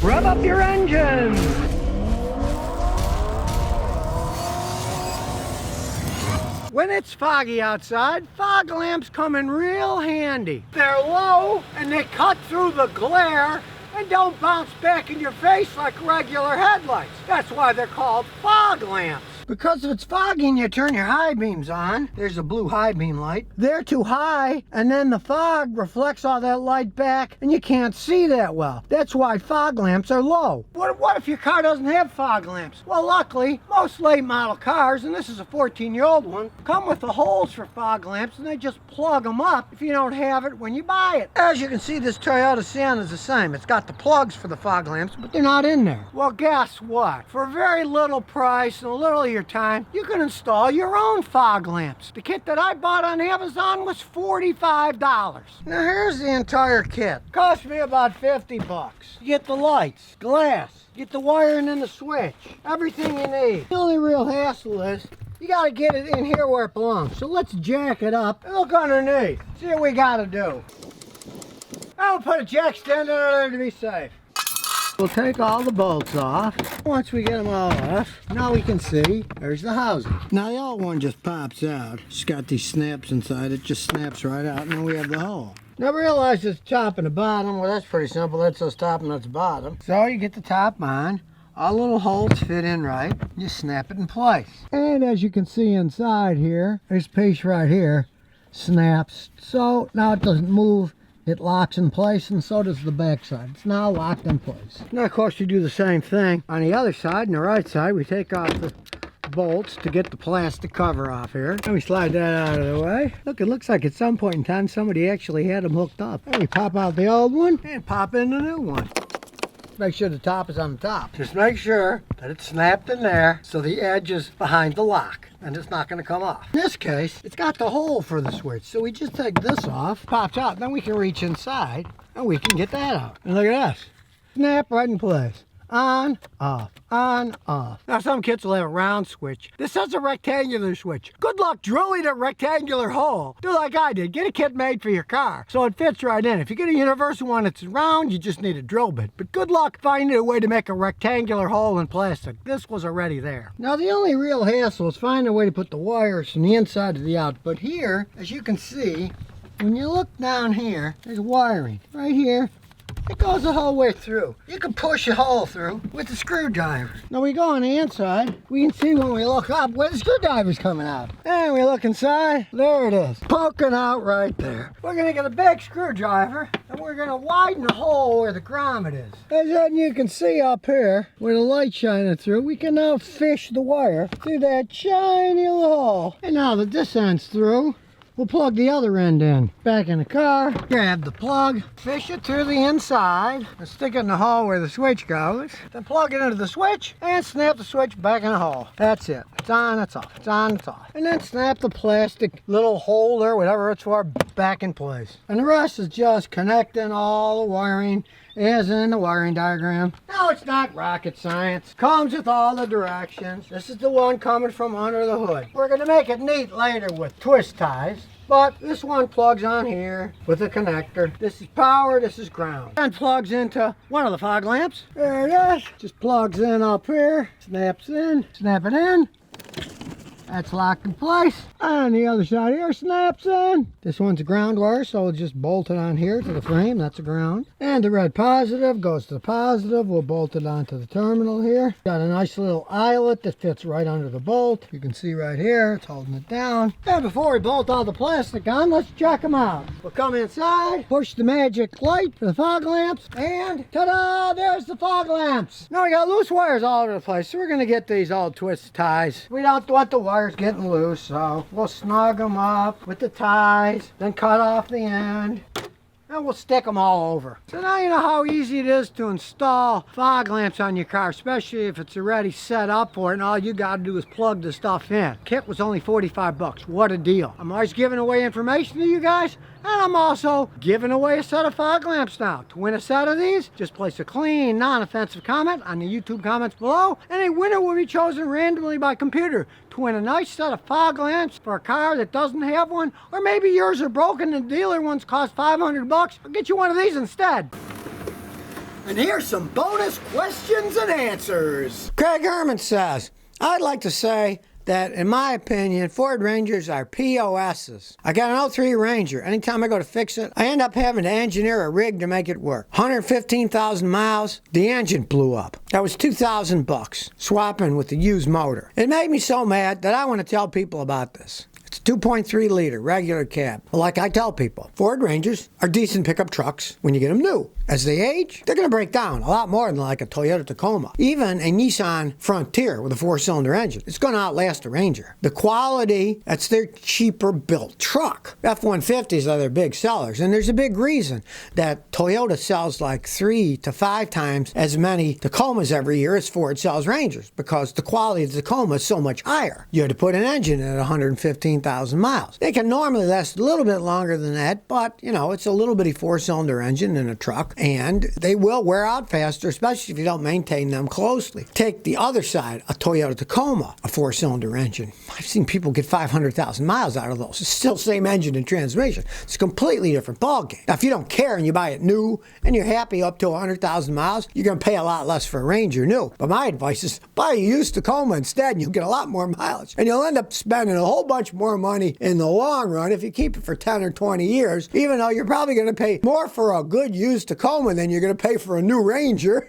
Rev up your engines! When it's foggy outside, fog lamps come in real handy. They're low and they cut through the glare and don't bounce back in your face like regular headlights. That's why they're called fog lamps. Because if it's foggy and you turn your high beams on, there's a blue high beam light, they're too high and then the fog reflects all that light back and you can't see that well. That's why fog lamps are low. What if your car doesn't have fog lamps? Well, luckily, most late model cars, and this is a 14-year-old one, come with the holes for fog lamps and they just plug them up if you don't have it when you buy it. As you can see, this Toyota Sienna is the same. It's got the plugs for the fog lamps, but they're not in there. Well, guess what? For a very little price and a little of your time, you can install your own fog lamps. The kit that I bought on Amazon was $45. Now here's the entire kit. Cost me about 50 bucks. You get the lights, glass, get the wiring and the switch, everything you need. The only real hassle is you gotta get it in here where it belongs. So let's jack it up and look underneath. See what we gotta do. I'll put a jack stand under there to be safe. We'll take all the bolts off. Once we get them all off, now we can see there's the housing. Now the old one just pops out. It's got these snaps inside. It just snaps right out and then we have the hole. Now realize it's top and the bottom. Well, that's pretty simple. That says top and that's bottom. So you get the top on. All little holes fit in right. You snap it in place. And as you can see inside here, this piece right here snaps. So now it doesn't move. It locks in place, and so does the back side. It's now locked in place. Now, of course, you do the same thing on the other side. On the right side, we take off the bolts to get the plastic cover off here. And we slide that out of the way. Look, it looks like at some point in time, somebody actually had them hooked up. And we pop out the old one and pop in the new one. Make sure the top is on the top. Just make sure that it's snapped in there so the edge is behind the lock and it's not going to come off. In this case, it's got the hole for the switch. So we just take this off, pops out, then we can reach inside and we can get that out. And look at this. Snap right in place. On, off, on, off. Now some kits will have a round switch. This has a rectangular switch. Good luck drilling a rectangular hole. Do like I did. Get a kit made for your car so it fits right in. If you get a universal one that's round, you just need a drill bit. But good luck finding a way to make a rectangular hole in plastic. This was already there. Now the only real hassle is finding a way to put the wires from the inside to the out. But here, as you can see, when you look down here, there's wiring right here. It goes the whole way through. You can push a hole through with a screwdriver. Now we go on the inside, we can see when we look up where the screwdriver's coming out. And we look inside, there it is, poking out right there. We're gonna get a big screwdriver and we're gonna widen the hole where the grommet is. As you can see up here, where the light shining through, we can now fish the wire through that shiny little hole. And now that this end's through, we'll plug the other end in. Back in the car, grab the plug, fish it through the inside, and stick it in the hole where the switch goes. Then plug it into the switch, and snap the switch back in the hole. That's it. It's on, it's off. It's on, it's off. And then snap the plastic little holder, whatever it's for, back in place. And the rest is just connecting all the wiring as in the wiring diagram. Now it's not rocket science. Comes with all the directions. This is the one coming from under the hood. We're gonna make it neat later with twist ties. But this one plugs on here with a connector. This is power, this is ground. And plugs into one of the fog lamps. There it is. Just plugs in up here, snaps in, snap it in. That's locked in place. On the other side here, snaps in. This one's a ground wire, so we'll just bolt it on here to the frame. That's a ground. And the red positive goes to the positive. We'll bolt it onto the terminal here. Got a nice little eyelet that fits right under the bolt. You can see right here, it's holding it down. And before we bolt all the plastic on, let's check them out. We'll come inside, push the magic light for the fog lamps, and ta-da, there's the fog lamps. Now we got loose wires all over the place, so we're gonna get these all twist ties. We don't want the wires getting loose, so we'll snug them up with the ties, then cut off the end, and we'll stick them all over. So now you know how easy it is to install fog lamps on your car, especially if it's already set up for it and all you gotta do is plug the stuff in. Kit was only 45 bucks. What a deal. I'm always giving away information to you guys, and I'm also giving away a set of fog lamps now. To win a set of these, just place a clean, non-offensive comment on the YouTube comments below, and a winner will be chosen randomly by computer to win a nice set of fog lamps for a car that doesn't have one, or maybe yours are broken and the dealer ones cost 500 bucks. I'll get you one of these instead. And here's some bonus questions and answers. Craig Herman says, I'd like to say that, in my opinion, Ford Rangers are POSs. I got an '03 Ranger. Anytime I go to fix it, I end up having to engineer a rig to make it work. 115,000 miles, the engine blew up. That was $2,000 swapping with the used motor. It made me so mad that I want to tell people about this. It's a 2.3 liter regular cab. Like I tell people, Ford Rangers are decent pickup trucks when you get them new. As they age, they're going to break down a lot more than like a Toyota Tacoma. Even a Nissan Frontier with a 4-cylinder engine, it's going to outlast a Ranger. The quality, that's their cheaper built truck. F-150s are their big sellers, and there's a big reason that Toyota sells like 3 to 5 times as many Tacomas every year as Ford sells Rangers, because the quality of the Tacoma is so much higher. You had to put an engine in at 115,000 miles. They can normally last a little bit longer than that, but, you know, it's a little bitty 4-cylinder engine in a truck, and they will wear out faster, especially if you don't maintain them closely. Take the other side, a Toyota Tacoma, a 4-cylinder engine. I've seen people get 500,000 miles out of those. It's still same engine and transmission. It's a completely different ballgame. Now, if you don't care and you buy it new and you're happy up to 100,000 miles, you're going to pay a lot less for a Ranger new. But my advice is buy a used Tacoma instead, and you'll get a lot more mileage. And you'll end up spending a whole bunch more money in the long run if you keep it for 10 or 20 years, even though you're probably going to pay more for a good used Tacoma than you're going to pay for a new Ranger.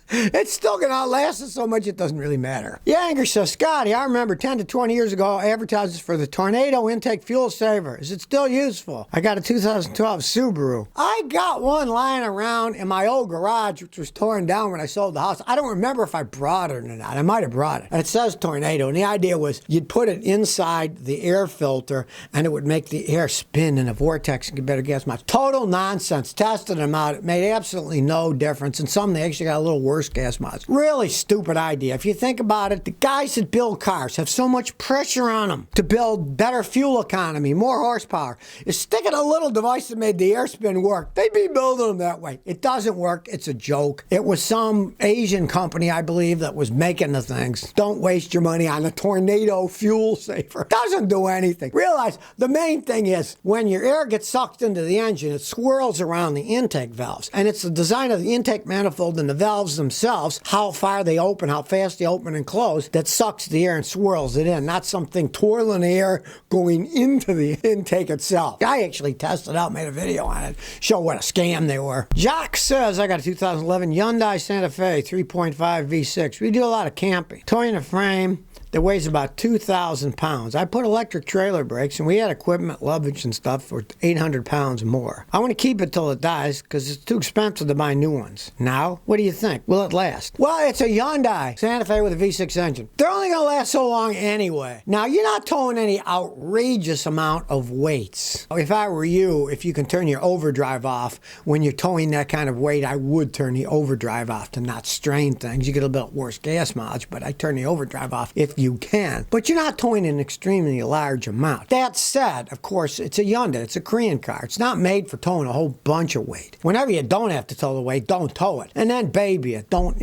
It's still going to outlast us so much it doesn't really matter. Yanger says, Scotty, I remember 10 to 20 years ago advertises for the Tornado Intake Fuel Saver. Is it still useful? I got a 2012 Subaru. I got one lying around in my old garage, which was torn down when I sold the house. I don't remember if I brought it or not. I might have brought it. And it says Tornado, and the idea was you'd put it inside the air filter and it would make the air spin in a vortex and get better gas mileage. Total nonsense. Tested them out. It made absolutely no difference. And some they actually got a little worse gas mileage. Really stupid idea. If you think about it, the guys that build cars have so much pressure on them to build better fuel economy, more horsepower. Is sticking a little device that made the air spin work. They'd be building them that way. It doesn't work. It's a joke. It was some Asian company, I believe, that was making the things. Don't waste your money on a Tornado fuel saver. Doesn't do anything. Realize the main thing is when your air gets sucked into the engine, it swirls around the intake valves. And it's the design of the intake manifold and the valves themselves, how far they open, how fast they open and close, that sucks the air and swirls it in, not something twirling the air going into the intake itself. I actually tested out, made a video on it, show what a scam they were. Jacques says, I got a 2011 Hyundai Santa Fe 3.5 V6. We do a lot of camping. Toy in a frame that weighs about 2,000 pounds. I put electric trailer brakes, and we had equipment, luggage, and stuff for 800 pounds more. I want to keep it till it dies because it's too expensive to buy new ones. Now, what do you think? Will it last? Well, it's a Hyundai Santa Fe with a V6 engine. They're only going to last so long anyway. Now, you're not towing any outrageous amount of weights. If I were you, if you can turn your overdrive off when you're towing that kind of weight, I would turn the overdrive off to not strain things. You get a bit worse gas mileage, but I turn the overdrive off if you can. But you're not towing an extremely large amount. That said, of course, it's a Hyundai. It's a Korean car. It's not made for towing a whole bunch of weight. Whenever you don't have to tow the weight, don't tow it. And then baby it. Don't,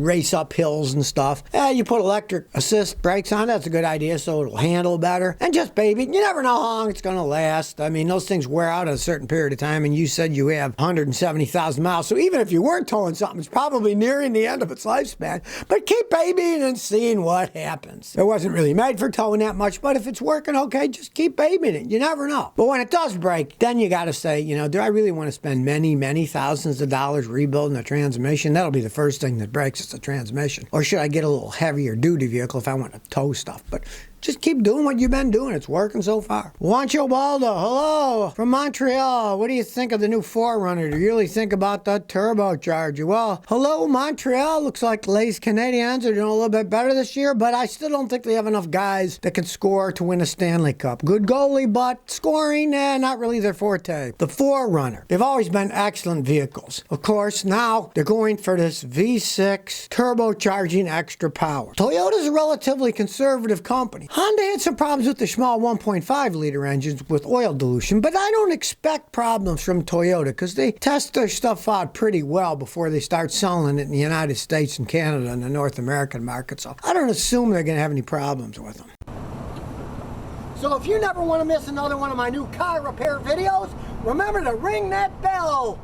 race up hills and stuff. You put electric assist brakes on. That's a good idea so it'll handle better. And just baby it. You never know how long it's going to last. I mean, those things wear out at a certain period of time, and you said you have 170,000 miles. So even if you weren't towing something, it's probably nearing the end of its lifespan. But keep babying and seeing what happens. It wasn't really made for towing that much, but if it's working okay, just keep babying it. You never know. But when it does break, then you got to say, do I really want to spend many, many thousands of dollars rebuilding a transmission? That'll be the first thing that breaks, is the transmission. Or should I get a little heavier duty vehicle if I want to tow stuff? But just keep doing what you've been doing. It's working so far. Juancho Baldo, hello, from Montreal. What do you think of the new 4Runner? Do you really think about that turbocharger? Well, hello, Montreal. Looks like Les Canadiens are doing a little bit better this year, but I still don't think they have enough guys that can score to win a Stanley Cup. Good goalie, but scoring, not really their forte. The 4Runner, they've always been excellent vehicles. Of course, now they're going for this V6 turbocharging extra power. Toyota's a relatively conservative company. Honda had some problems with the small 1.5 liter engines with oil dilution, but I don't expect problems from Toyota because they test their stuff out pretty well before they start selling it in the United States and Canada and the North American market. So I don't assume they're going to have any problems with them. So if you never want to miss another one of my new car repair videos, remember to ring that bell.